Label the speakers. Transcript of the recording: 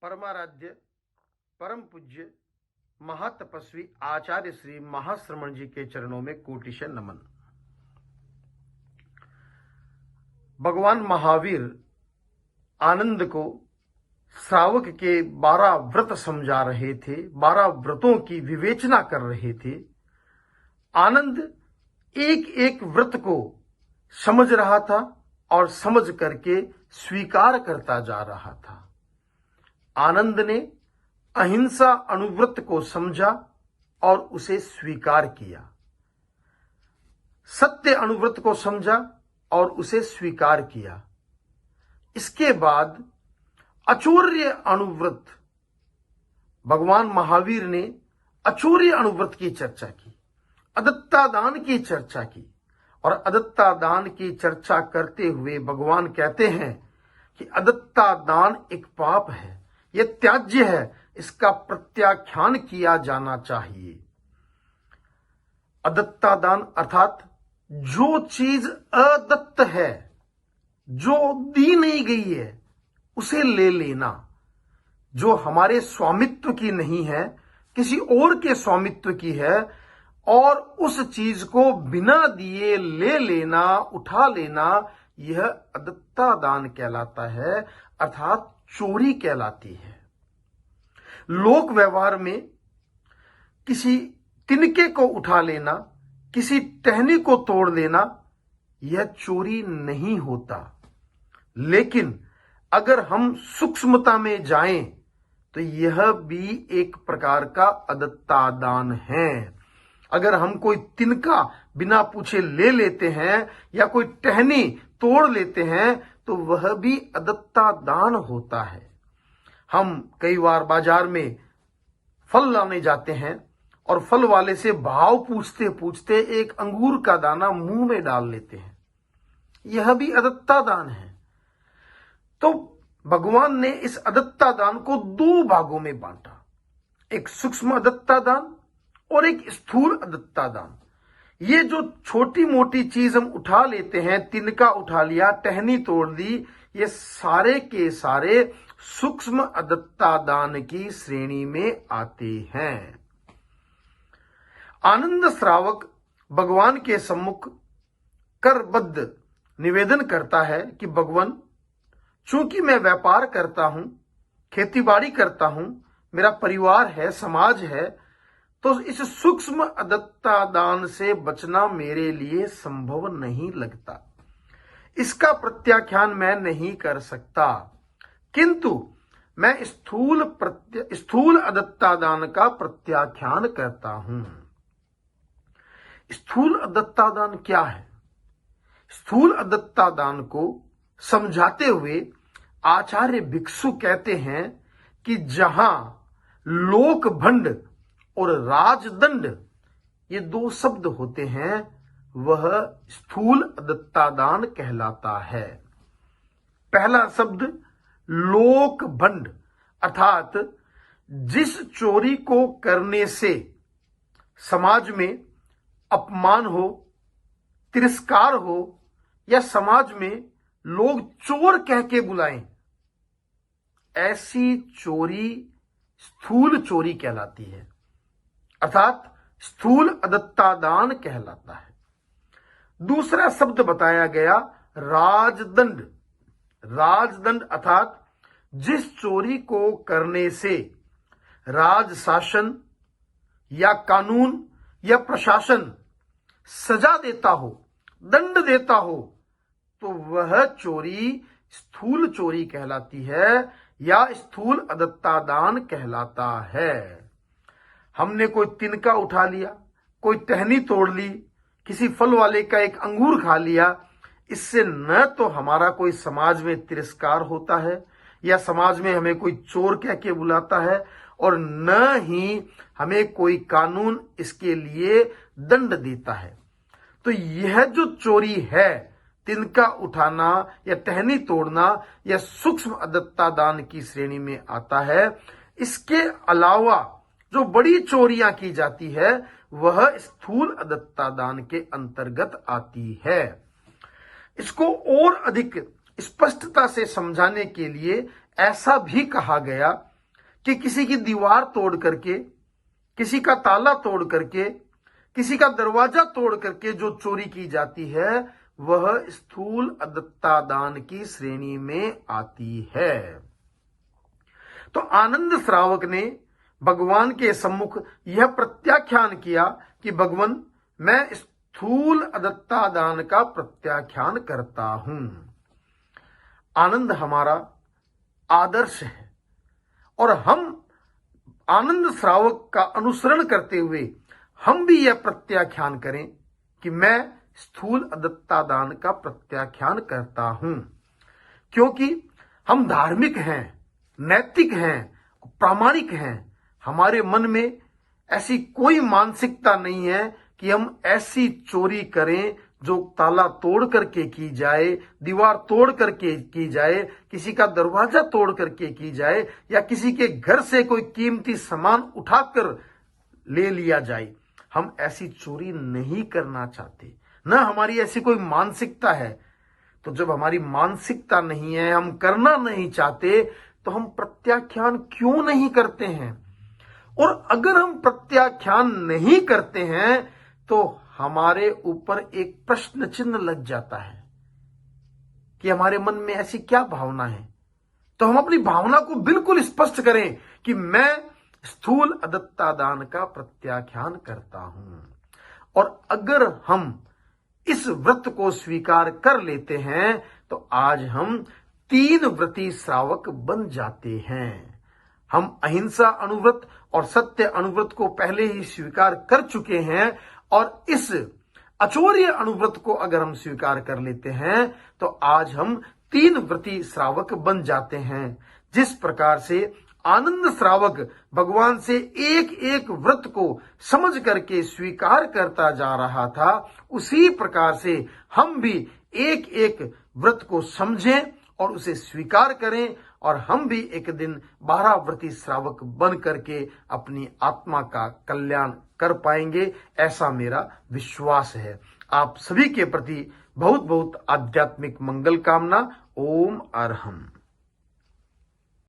Speaker 1: परमाराध्य परम पूज्य महातपस्वी आचार्य श्री महाश्रमण जी के चरणों में कोटिशः नमन। भगवान महावीर आनंद को श्रावक के 12 व्रत समझा रहे थे, 12 व्रतों की विवेचना कर रहे थे। आनंद एक एक व्रत को समझ रहा था और समझ करके स्वीकार करता जा रहा था। आनंद ने अहिंसा अनुव्रत को समझा और उसे स्वीकार किया, सत्य अनुव्रत को समझा और उसे स्वीकार किया। इसके बाद अचौर्य अनुव्रत, भगवान महावीर ने अचौर्य अनुव्रत की चर्चा की, अदत्ता दान की चर्चा की। और अदत्ता दान की चर्चा करते हुए भगवान कहते हैं कि अदत्ता दान एक पाप है, यह त्याज्य है, इसका प्रत्याख्यान किया जाना चाहिए। अदत्ता दान अर्थात जो चीज अदत्त है, जो दी नहीं गई है, उसे ले लेना। जो हमारे स्वामित्व की नहीं है, किसी और के स्वामित्व की है, और उस चीज को बिना दिए ले लेना, उठा लेना, यह अदत्ता दान कहलाता है, अर्थात चोरी कहलाती है। लोक व्यवहार में किसी तिनके को उठा लेना, किसी टहनी को तोड़ लेना, यह चोरी नहीं होता। लेकिन अगर हम सूक्ष्मता में जाएं तो यह भी एक प्रकार का अदत्ता दान है। अगर हम कोई तिनका बिना पूछे ले लेते हैं या कोई टहनी तोड़ लेते हैं तो वह भी अदत्ता दान होता है। हम कई बार बाजार में फल लाने जाते हैं और फल वाले से भाव पूछते पूछते एक अंगूर का दाना मुंह में डाल लेते हैं, यह भी अदत्ता दान है। तो भगवान ने इस अदत्ता दान को 2 भागों में बांटा, एक सूक्ष्म अदत्ता दान और एक स्थूल अदत्ता दान। ये जो छोटी मोटी चीज हम उठा लेते हैं, तिनका उठा लिया, टहनी तोड़ दी, ये सारे के सारे सूक्ष्म अदत्ता दान की श्रेणी में आते हैं। आनंद श्रावक भगवान के सम्मुख करबद्ध निवेदन करता है कि भगवान, चूंकि मैं व्यापार करता हूं, खेतीबाड़ी करता हूं, मेरा परिवार है, समाज है, तो इस सूक्ष्म अदत्ता दान से बचना मेरे लिए संभव नहीं लगता। इसका प्रत्याख्यान मैं नहीं कर सकता, किंतु मैं स्थूल अदत्ता दान का प्रत्याख्यान करता हूं। स्थूल अदत्ता दान क्या है? स्थूल अदत्ता दान को समझाते हुए आचार्य भिक्षु कहते हैं कि जहां लोक भंड और राजदंड ये 2 शब्द होते हैं, वह स्थूल अदत्ता दान कहलाता है। पहला शब्द लोक भंड, अर्थात जिस चोरी को करने से समाज में अपमान हो, तिरस्कार हो, या समाज में लोग चोर कह के बुलाएं, ऐसी चोरी स्थूल चोरी कहलाती है, अर्थात स्थूल अदत्ता दान कहलाता है। दूसरा शब्द बताया गया राजदंड। राजदंड अर्थात जिस चोरी को करने से राज शासन या कानून या प्रशासन सजा देता हो, दंड देता हो, तो वह चोरी स्थूल चोरी कहलाती है या स्थूल अदत्ता दान कहलाता है। हमने कोई तिनका उठा लिया, कोई टहनी तोड़ ली, किसी फल वाले का एक अंगूर खा लिया, इससे न तो हमारा कोई समाज में तिरस्कार होता है या समाज में हमें कोई चोर कह के बुलाता है, और न ही हमें कोई कानून इसके लिए दंड देता है। तो यह जो चोरी है, तिनका उठाना या टहनी तोड़ना, यह सूक्ष्म अदत्ता दान की श्रेणी में आता है। इसके अलावा जो बड़ी चोरियां की जाती है, वह स्थूल अदत्ता दान के अंतर्गत आती है। इसको और अधिक स्पष्टता से समझाने के लिए ऐसा भी कहा गया कि किसी की दीवार तोड़ करके, किसी का ताला तोड़ करके, किसी का दरवाजा तोड़ करके जो चोरी की जाती है वह स्थूल अदत्ता दान की श्रेणी में आती है। तो आनंद श्रावक ने भगवान के सम्मुख यह प्रत्याख्यान किया कि भगवान, मैं स्थूल अदत्ता दान का प्रत्याख्यान करता हूं। आनंद हमारा आदर्श है और हम आनंद श्रावक का अनुसरण करते हुए हम भी यह प्रत्याख्यान करें कि मैं स्थूल अदत्ता दान का प्रत्याख्यान करता हूं, क्योंकि हम धार्मिक हैं, नैतिक हैं, प्रामाणिक हैं। हमारे मन में ऐसी कोई मानसिकता नहीं है कि हम ऐसी चोरी करें जो ताला तोड़ करके की जाए, दीवार तोड़ करके की जाए, किसी का दरवाजा तोड़ करके की जाए, या किसी के घर से कोई कीमती सामान उठाकर ले लिया जाए। हम ऐसी चोरी नहीं करना चाहते, न हमारी ऐसी कोई मानसिकता है। तो जब हमारी मानसिकता नहीं है, हम करना नहीं चाहते, तो हम प्रत्याख्यान क्यों नहीं करते हैं? और अगर हम प्रत्याख्यान नहीं करते हैं तो हमारे ऊपर एक प्रश्न चिन्ह लग जाता है कि हमारे मन में ऐसी क्या भावना है। तो हम अपनी भावना को बिल्कुल स्पष्ट करें कि मैं स्थूल अदत्ता दान का प्रत्याख्यान करता हूं। और अगर हम इस व्रत को स्वीकार कर लेते हैं तो आज हम 3 व्रती श्रावक बन जाते हैं। हम अहिंसा अनुव्रत और सत्य अनुव्रत को पहले ही स्वीकार कर चुके हैं, और इस अचौर्य अनुव्रत को अगर हम स्वीकार कर लेते हैं तो आज हम 3 व्रती श्रावक बन जाते हैं। जिस प्रकार से आनंद श्रावक भगवान से एक एक व्रत को समझ करके स्वीकार करता जा रहा था, उसी प्रकार से हम भी एक एक व्रत को समझें और उसे स्वीकार करें, और हम भी एक दिन 12 व्रती श्रावक बन करके अपनी आत्मा का कल्याण कर पाएंगे, ऐसा मेरा विश्वास है। आप सभी के प्रति बहुत बहुत आध्यात्मिक मंगल कामना। ओम अरहम।